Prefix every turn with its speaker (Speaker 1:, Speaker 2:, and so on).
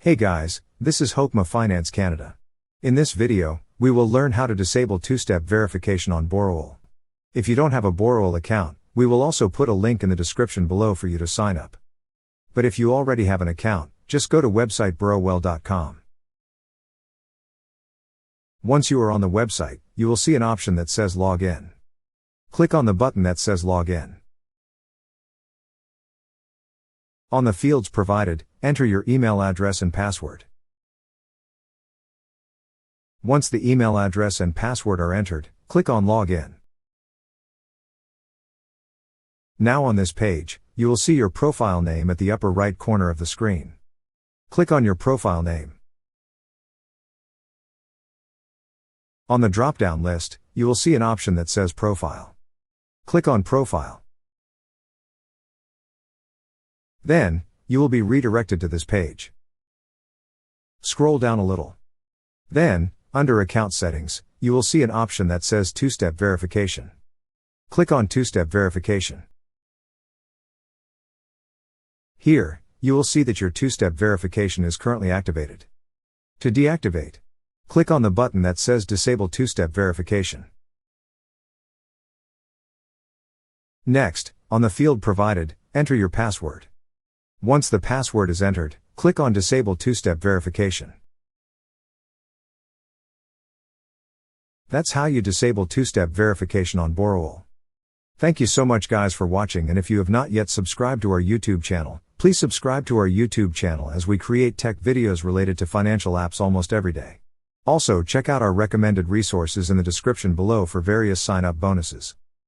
Speaker 1: Hey guys, this is Hokma Finance Canada. In this video, we will learn how to disable two-step verification on Borrowell. If you don't have a Borrowell account, we will also put a link in the description below for you to sign up. But if you already have an account, just go to website borrowell.com. Once you are on the website, you will see an option that says Log In. Click on the button that says Log In. On the fields provided, enter your email address and password. Once the email address and password are entered, click on Log In. Now on this page, you will see your profile name at the upper right corner of the screen. Click on your profile name. On the drop-down list, you will see an option that says Profile. Click on Profile. Then, you will be redirected to this page. Scroll down a little. Then, under Account Settings, you will see an option that says Two-Step Verification. Click on Two-Step Verification. Here, you will see that your two-step verification is currently activated. To deactivate, click on the button that says Disable Two-Step Verification. Next, on the field provided, enter your password. Once the password is entered, click on Disable Two-Step Verification. That's how you disable two-step verification on Borrowell. Thank you so much guys for watching, and if you have not yet subscribed to our YouTube channel, please subscribe to our YouTube channel as we create tech videos related to financial apps almost every day. Also check out our recommended resources in the description below for various sign-up bonuses.